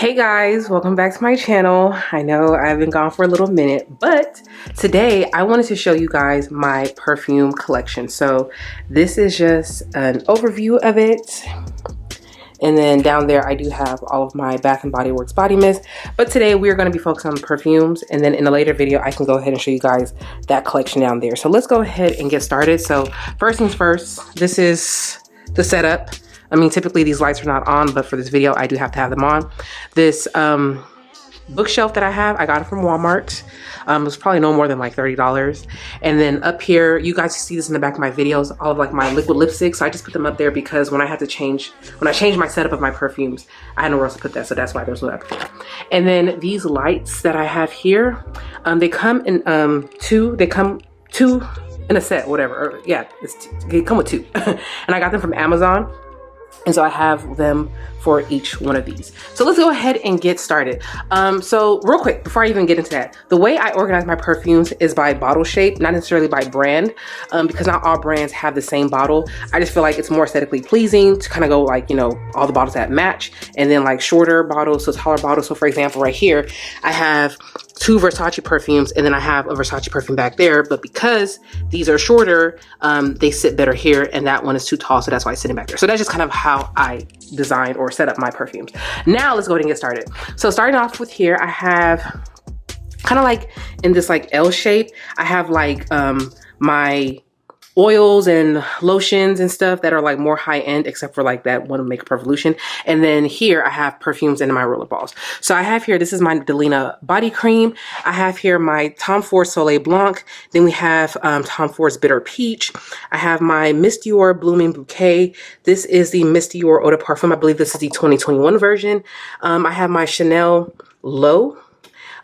Hey guys, welcome back to my channel. I know I've been gone for a little minute, but today I wanted to show you guys my perfume collection. So this is just an overview of it. And then down there I do have all of my Bath & Body Works body mist. But today we're going to be focused on perfumes. And then in a later video I can go ahead and show you guys that collection down there. So let's go ahead and get started. So first things first, this is the setup. I mean, typically these lights are not on, but for this video, I do have to have them on. This bookshelf that I have, I got it from Walmart. It was probably no more than like $30. And then up here, you guys see this in the back of my videos, all of like my liquid lipsticks. So I just put them up there because when I changed my setup of my perfumes, I had nowhere else to put that. So that's why there's no up here. And then these lights that I have here, they come in two in a set, whatever. Or, yeah, they come with two. And I got them from Amazon. And so I have them for each one of these. So let's go ahead and get started. So real quick, before I even get into that, the way I organize my perfumes is by bottle shape, not necessarily by brand, because not all brands have the same bottle. I just feel like it's more aesthetically pleasing to kind of go like, you know, all the bottles that match, and then like shorter bottles, so taller bottles. So for example, right here, I have 2 Versace perfumes, and then I have a Versace perfume back there, but because these are shorter, they sit better here, and that one is too tall, so that's why it's sitting back there. So that's just kind of how I design or set up my perfumes. Now let's go ahead and get started. So starting off with here, I have kind of like in this like L shape, I have like my oils and lotions and stuff that are like more high end, except for like that one Makeup Revolution. And then here I have perfumes in my roller balls. So I have here, this is my Delina body cream. I have here my Tom Ford Soleil Blanc. Then we have Tom Ford's Bitter Peach. I have my Miss Dior Blooming Bouquet. This is the Miss Dior Eau de Parfum. I believe this is the 2021 version. I have my Chanel Low.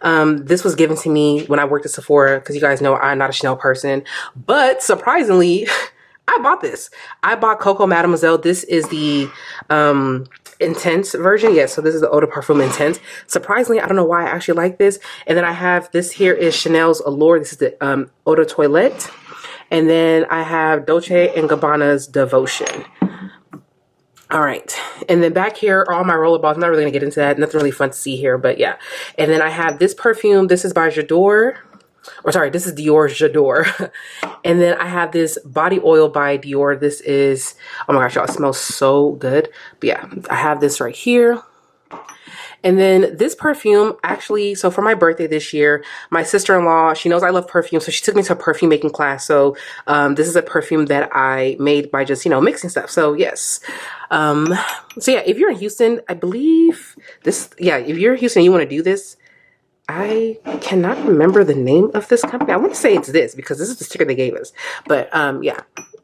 This was given to me when I worked at Sephora, because you guys know I'm not a Chanel person, but surprisingly, I bought this. I bought Coco Mademoiselle. This is the Intense version. Yes, so this is the Eau de Parfum Intense. Surprisingly, I don't know why I actually like this. And then I have this here is Chanel's Allure. This is the Eau de Toilette. And then I have Dolce & Gabbana's Devotion. All right, and then back here are all my roller balls. I'm not really gonna get into that. Nothing really fun to see here, but yeah. And then I have this perfume. This is by J'adore, or sorry, this is Dior J'adore. And then I have this body oil by Dior. This is, oh my gosh, y'all, it smells so good. But yeah, I have this right here. And then this perfume, actually, so for my birthday this year, my sister-in-law, she knows I love perfume, so she took me to a perfume making class. So this is a perfume that I made by just, you know, mixing stuff. So yes. So yeah, if you're in Houston, I believe this, yeah, if you're in Houston and you want to do this, I cannot remember the name of this company. I want to say it's this, because this is the sticker they gave us. But yeah.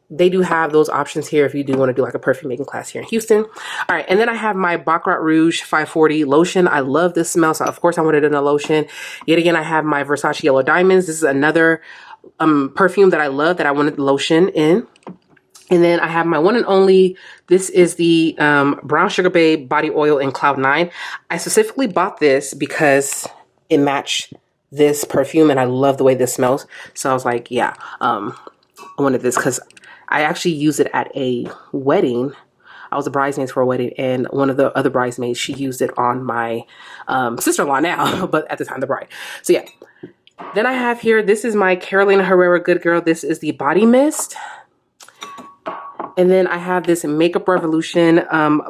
They do have those options here if you do want to do like a perfume making class here in Houston. All right, and then I have my Baccarat Rouge 540 lotion. I love this smell, so of course I wanted it in a lotion. Yet again, I have my Versace Yellow Diamonds. This is another perfume that I love that I wanted the lotion in. And then I have my one and only, this is the Brown Sugar Babe Body Oil in Cloud 9. I specifically bought this because it matched this perfume and I love the way this smells. So I was like, yeah, I wanted this because I actually used it at a wedding. I was a bridesmaid for a wedding, and one of the other bridesmaids, she used it on my sister-in-law now, but at the time the bride. So yeah. Then I have here, this is my Carolina Herrera Good Girl. This is the body mist. And then I have this Makeup Revolution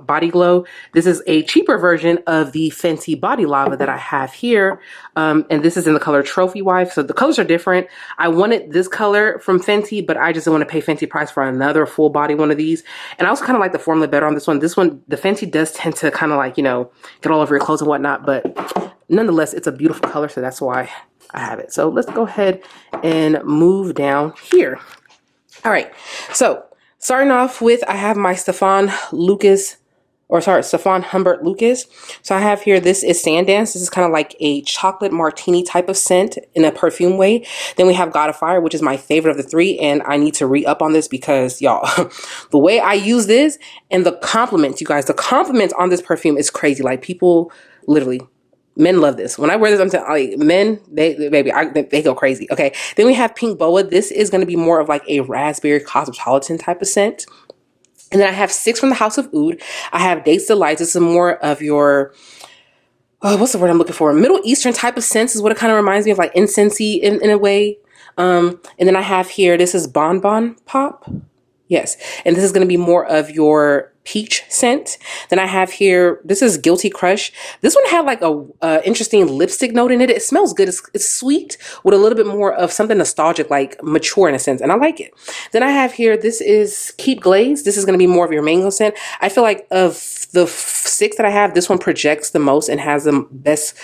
Body Glow. This is a cheaper version of the Fenty Body Lava that I have here. And this is in the color Trophy Wife. So the colors are different. I wanted this color from Fenty, but I just didn't want to pay Fenty price for another full body one of these. And I also kind of like the formula better on this one. This one, the Fenty does tend to kind of like, you know, get all over your clothes and whatnot. But nonetheless, it's a beautiful color. So that's why I have it. So let's go ahead and move down here. All right. So starting off with, I have my Stefan Humbert Lucas. So I have here, this is Sandance. This is kind of like a chocolate martini type of scent in a perfume way. Then we have God of Fire, which is my favorite of the 3. And I need to re-up on this because y'all, the way I use this and the compliments, you guys, the compliments on this perfume is crazy. Like people literally, men love this. When I wear this, I'm telling like men, they go crazy. Okay. Then we have Pink Boa. This is going to be more of like a raspberry cosmopolitan type of scent. And then I have 6 from the House of Oud. I have Dates Delights. This is more of your what's the word I'm looking for? Middle Eastern type of scents is what it kind of reminds me of, like incensey in a way. And then I have here, this is Bon Pop. Yes. And this is going to be more of your peach scent. Then I have here, this is Guilty Crush. This one had like a interesting lipstick note in it. It smells good. It's sweet with a little bit more of something nostalgic, like mature in a sense. And I like it. Then I have here, this is Keep Glaze. This is going to be more of your mango scent. I feel like of the 6 that I have, this one projects the most and has the best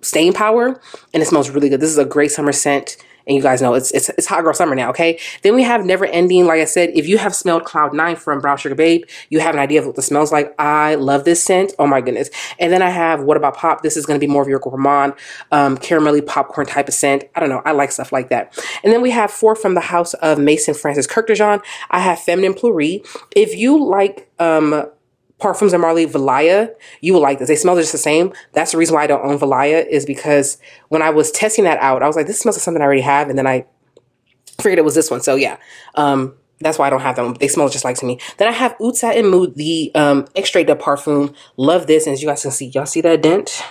staying power. And it smells really good. This is a great summer scent. And you guys know it's hot girl summer now, okay? Then we have Never Ending. Like I said, if you have smelled Cloud 9 from Brown Sugar Babe, you have an idea of what this smells like. I love this scent. Oh my goodness. And then I have What About Pop? This is going to be more of your gourmand, caramelly popcorn type of scent. I don't know. I like stuff like that. And then we have 4 from the house of Mason Francis Kirkdejean. I have Feminine Plurie. If you like Parfums de Marly Valaya, you will like this. They smell just the same. That's the reason why I don't own Valaya, is because when I was testing that out, I was like, this smells like something I already have. And then I figured it was this one. So yeah, that's why I don't have them. They smell just like to me. Then I have Oud Satin Mood, the Extrait de Parfum. Love this. And as you guys can see, y'all see that dent?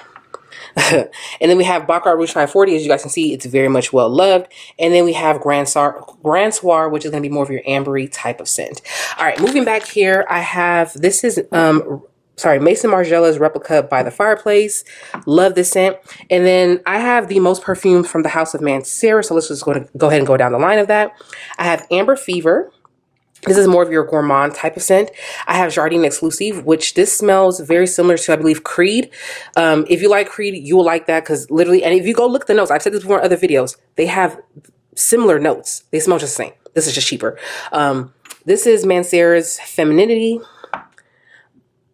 And then we have Baccarat Rouge 540. As you guys can see, it's very much well loved. And then we have Grand Soir, which is going to be more of your ambery type of scent. All right, moving back here, I have, this is, Maison Margiela's Replica by the Fireplace. Love this scent. And then I have the most perfume from the house of Mancera. So let's just go ahead and go down the line of that. I have Amber Fever. This is more of your gourmand type of scent. I have Jardin Exclusive, which this smells very similar to, I believe, Creed. If you like Creed, you will like that, because literally, and if you go look at the notes, I've said this before in other videos, they have similar notes. They smell just the same. This is just cheaper. This is Mancera's Femininity.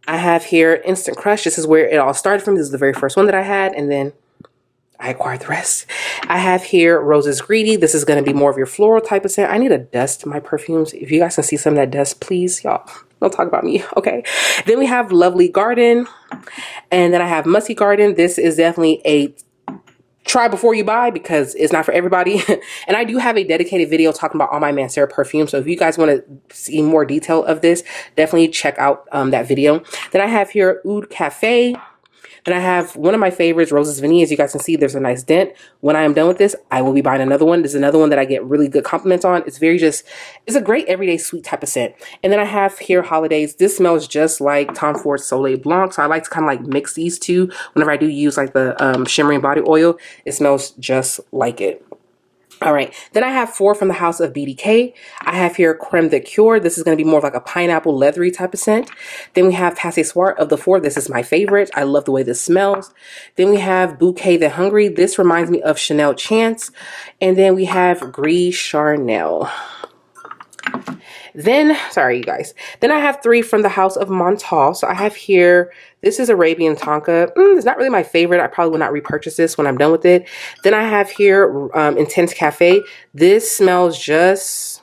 I have here Instant Crush. This is where it all started from. This is the very first one that I had, and then I acquired the rest. I have here Roses Greedy. This is going to be more of your floral type of scent. I need to dust my perfumes. If you guys can see some of that dust, please, y'all, don't talk about me, okay? Then we have Lovely Garden. And then I have Musky Garden. This is definitely a try before you buy, because it's not for everybody. And I do have a dedicated video talking about all my Mancera perfumes. So if you guys want to see more detail of this, definitely check out that video. Then I have here Oud Cafe. Then I have one of my favorites, Roses Vanille. As you guys can see, there's a nice dent. When I am done with this, I will be buying another one. This is another one that I get really good compliments on. It's it's a great everyday sweet type of scent. And then I have here Holidays. This smells just like Tom Ford's Soleil Blanc. So I like to kind of like mix these two. Whenever I do use like the shimmering body oil, it smells just like it. All right, then I have 4 from the house of BDK. I have here Creme de Cure. This is going to be more of like a pineapple leathery type of scent. Then we have Passé Soir. Of the 4, this is my favorite. I love the way this smells. Then we have Bouquet the Hungry. This reminds me of Chanel Chance. And then we have Gris Charnel. Then, sorry, you guys. Then I have 3 from the house of Montal. So I have here, this is Arabian Tonka. It's not really my favorite. I probably will not repurchase this when I'm done with it. Then I have here Intense Cafe. This smells just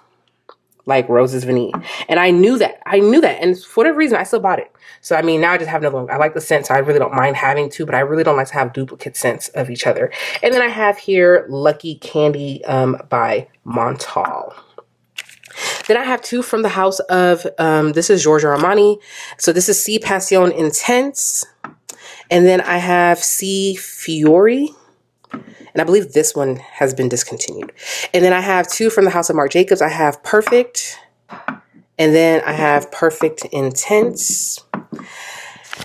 like Roses Vanille. And I knew that. And for whatever reason, I still bought it. So, I mean, now I just have another one. I like the scent, so I really don't mind having 2, but I really don't like to have duplicate scents of each other. And then I have here Lucky Candy by Montal. Then I have 2 from the house of, this is Giorgio Armani. So this is C Passion Intense. And then I have C Fiori. And I believe this one has been discontinued. And then I have 2 from the house of Marc Jacobs. I have Perfect. And then I have Perfect Intense.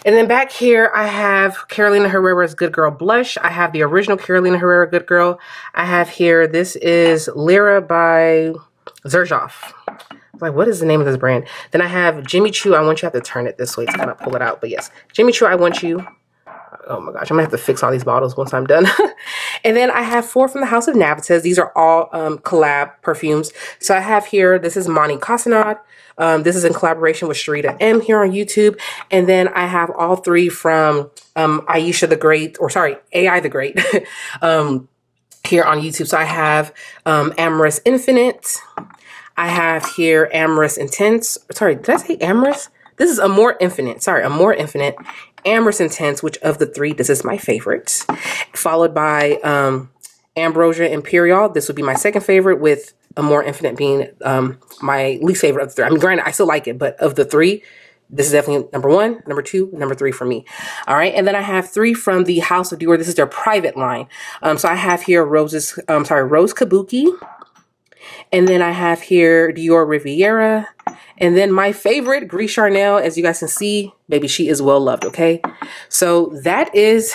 And then back here, I have Carolina Herrera's Good Girl Blush. I have the original Carolina Herrera Good Girl. I have here, this is Lyra by Xerjoff. Like, what is the name of this brand? Then I have Jimmy Choo. I Want You. I have to turn it this way to kind of pull it out. But yes, Jimmy Choo, I Want You. Oh my gosh, I'm gonna have to fix all these bottles once I'm done. And then I have 4 from the house of Navitas. These are all collab perfumes. So I have here, this is Moni Casanat. This is in collaboration with Sharita M here on YouTube. And then I have all 3 from Aisha the Great, or sorry, AI the Great. Here on YouTube. So I have Amorous Infinite. I have here Amorous Intense. Sorry, did I say Amorous? This is Amore Infinite. Sorry, Amore Infinite. Amorous Intense, which of the 3, this is my favorite. Followed by Ambrosia Imperial. This would be my second favorite, with Amore Infinite being my least favorite of the 3. I mean, granted, I still like it, but of the 3, This is definitely number 1, number 2, number 3 for me. All right. And then I have 3 from the House of Dior. This is their private line. So I have here Rose Kabuki. And then I have here Dior Riviera. And then my favorite, Gris Charnel, as you guys can see, baby, she is well loved. Okay. So that is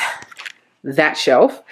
that shelf.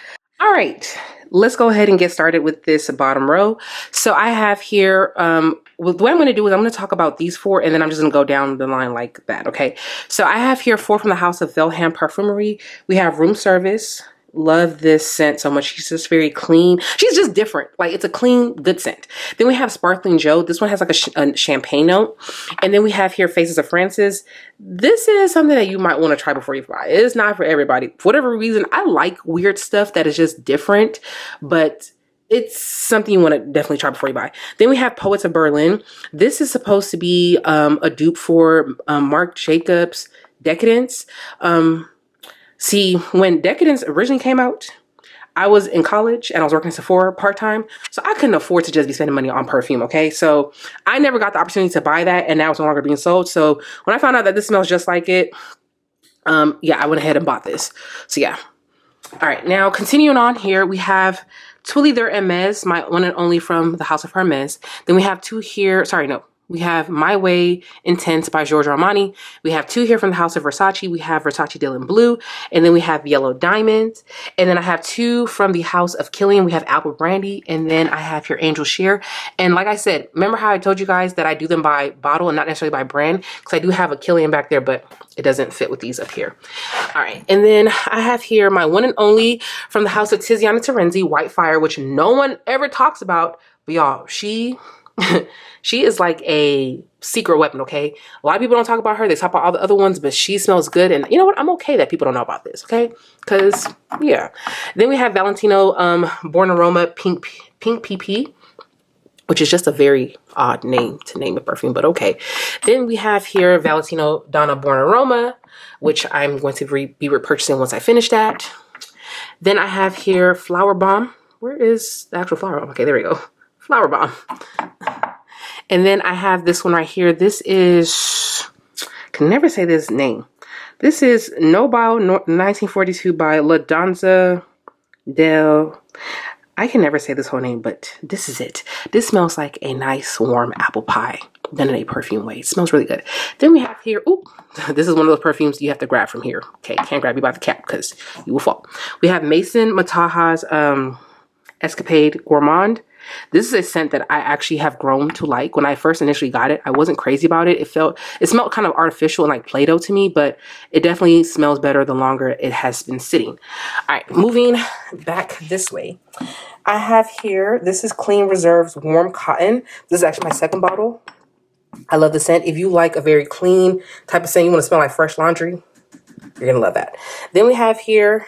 All right. Let's go ahead and get started with this bottom row. So I have here, what I'm going to do is I'm going to talk about these 4, and then I'm just going to go down the line like that. Okay. So I have here 4 from the House of Velham Perfumery. We have Room Service. Love this scent so much. She's just very clean. She's just different. Like, it's a clean, good scent. Then we have Sparkling Joe. This one has like a champagne note. And then we have here Faces of Francis. This is something that you might want to try before you buy. It's not for everybody. For whatever reason, I like weird stuff that is just different, but it's something you want to definitely try before you buy. Then we have Poets of Berlin. This is supposed to be a dupe for Marc Jacobs Decadence. See, when Decadence originally came out, I was in college and I was working at Sephora part-time. So I couldn't afford to just be spending money on perfume, okay? So I never got the opportunity to buy that, and now it's no longer being sold. So when I found out that this smells just like it, yeah, I went ahead and bought this. So yeah. All right, now continuing on here, we have Tuile de Hermes, my one and only from the House of Hermes. Then we have 2 here. Sorry, no. We have My Way Intense by Giorgio Armani. We have 2 here from the House of Versace. We have Versace Dylan Blue. And then we have Yellow Diamonds. And then I have 2 from the House of Killian. We have Apple Brandy. And then I have here Angel Sheer. And like I said, remember how I told you guys that I do them by bottle and not necessarily by brand? Because I do have a Killian back there, but it doesn't fit with these up here. All right. And then I have here my one and only from the House of Tiziana Terenzi, White Fire, which no one ever talks about. But y'all, she is like a secret weapon, okay? A lot of people don't talk about her. They talk about all the other ones, but she smells good. And you know what? I'm okay that people don't know about this, okay? Because, yeah. Then we have Valentino Born Aroma Pink PP, which is just a very odd name to name a perfume, but okay. Then we have here Valentino Donna Born Aroma, which I'm going to be repurchasing once I finish that. Then I have here Flower Bomb. Where is the actual Flower Bomb? Okay, there we go. Flower Bomb. And then I have this one right here. This is, can never say this name. This is Nobile 1942 by La Danza del, I can never say this whole name, but this is it. This smells like a nice warm apple pie done in a perfume way. It smells really good. Then we have here, ooh, this is one of those perfumes you have to grab from here. Okay, can't grab you by the cap because you will fall. We have Maison Mataha's Escapade Gourmand. This is a scent that I actually have grown to like. When I first initially got it, I wasn't crazy about it. It smelled kind of artificial and like Play-Doh to me, but it definitely smells better the longer it has been sitting. All right, moving back this way. I have here, this is Clean Reserve's Warm Cotton. This is actually my second bottle. I love the scent. If you like a very clean type of scent, you want to smell like fresh laundry, you're going to love that. Then we have here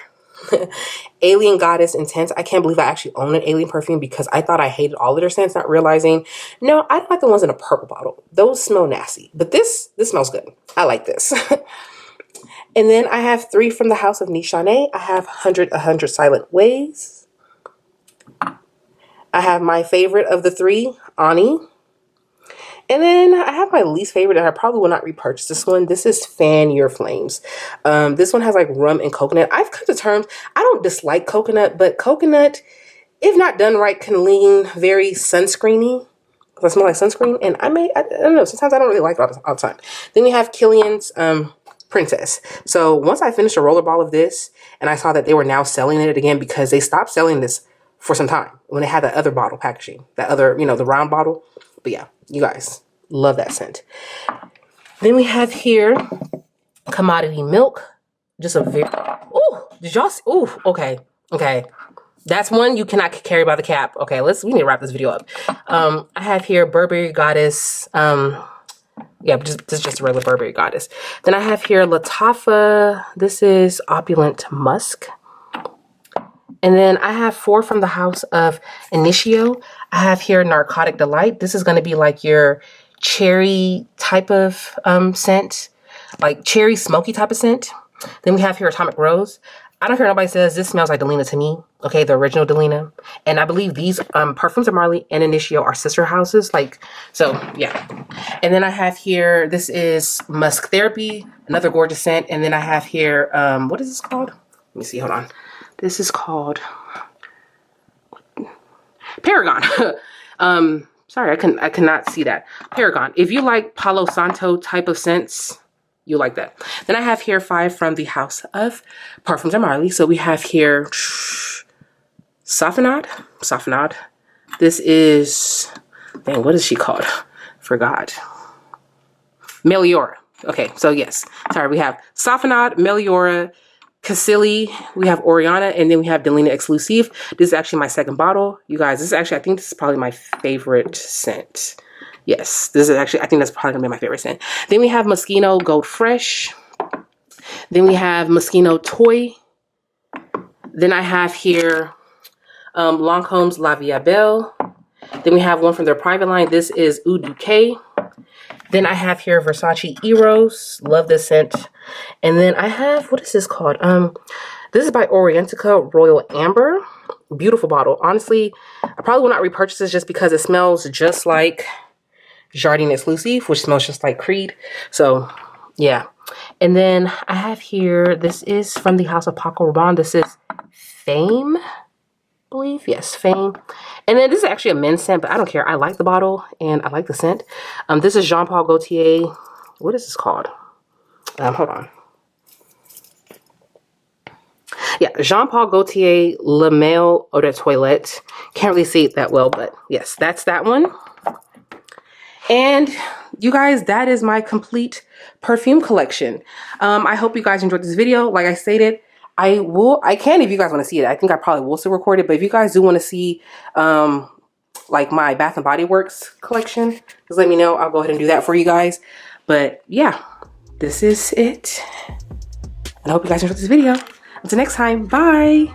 Alien Goddess Intense. I can't believe I actually own an Alien perfume because I thought I hated all of their scents, not realizing, no, I don't like the ones in a purple bottle. Those smell nasty, but this smells good. I like this. And then I have 3 from the House of Nichane. I have 100 Silent Ways. I have my favorite of the 3, Ani. And then I have my least favorite, and I probably will not repurchase this one. This is Fan Your Flames. This one has like rum and coconut. I've come to terms, I don't dislike coconut, but coconut, if not done right, can lean very sunscreeny. I smell like sunscreen, and I don't know, sometimes I don't really like it all the time. Then we have Killian's Princess. So once I finished a roller ball of this, and I saw that they were now selling it again because they stopped selling this for some time when they had that other bottle packaging, that other, the round bottle. But yeah, you guys, love that scent. Then we have here Commodity Milk. Just a very, oh, did y'all see? Oh, okay. That's one you cannot carry by the cap. Okay, we need to wrap this video up. I have here Burberry Goddess. Yeah, this is just a regular Burberry Goddess. Then I have here Lattafa. This is Opulent Musk. And then I have 4 from the House of Initio. I have here Narcotic Delight. This is going to be like your cherry type of scent, like cherry smoky type of scent. Then we have here Atomic Rose. I don't care what nobody says, this smells like Delina to me. Okay, the original Delina. And I believe these Perfumes of Marley and Initio are sister houses. So yeah. And then I have here, this is Musk Therapy, another gorgeous scent. And then I have here, what is this called? Let me see, hold on. This is called Paragon. Sorry, I cannot see that. Paragon. If you like Palo Santo type of scents, you like that. Then I have here 5 from the House of Parfums and Marley. So we have here Safanad. This is, dang, what is she called? Forgot. Meliora. Okay, so yes. Sorry, we have Safanad, Meliora, Cassili, we have Oriana, and then we have Delina Exclusive. This is actually my second bottle. You guys, this is actually, I think this is probably my favorite scent. Yes, this is actually, I think that's probably gonna be my favorite scent. Then we have Moschino Gold Fresh. Then we have Moschino Toy. Then I have here Lancome's La Vie Belle. Then we have one from their private line. This is Eau Duquet. Then I have here Versace Eros. Love this scent. And then I have, what is this called? This is by Orientica Royal Amber. Beautiful bottle. Honestly, I probably will not repurchase this just because it smells just like Jardin Exclusive, which smells just like Creed. So, yeah. And then I have here, this is from the House of Paco Rabanne. This is Fame, I believe. Yes, Fame. And then this is actually a men's scent, but I don't care. I like the bottle and I like the scent. This is Jean Paul Gaultier. What is this called? Hold on. Yeah, Jean Paul Gaultier Le Male Eau de Toilette. Can't really see it that well, but yes, that's that one. And you guys, that is my complete perfume collection. I hope you guys enjoyed this video. Like I stated, I can, if you guys want to see it. I think I probably will still record it, but if you guys do want to see like my Bath and Body Works collection, just let me know. I'll go ahead and do that for you guys. But yeah, this is it. And I hope you guys enjoyed this video. Until next time, bye.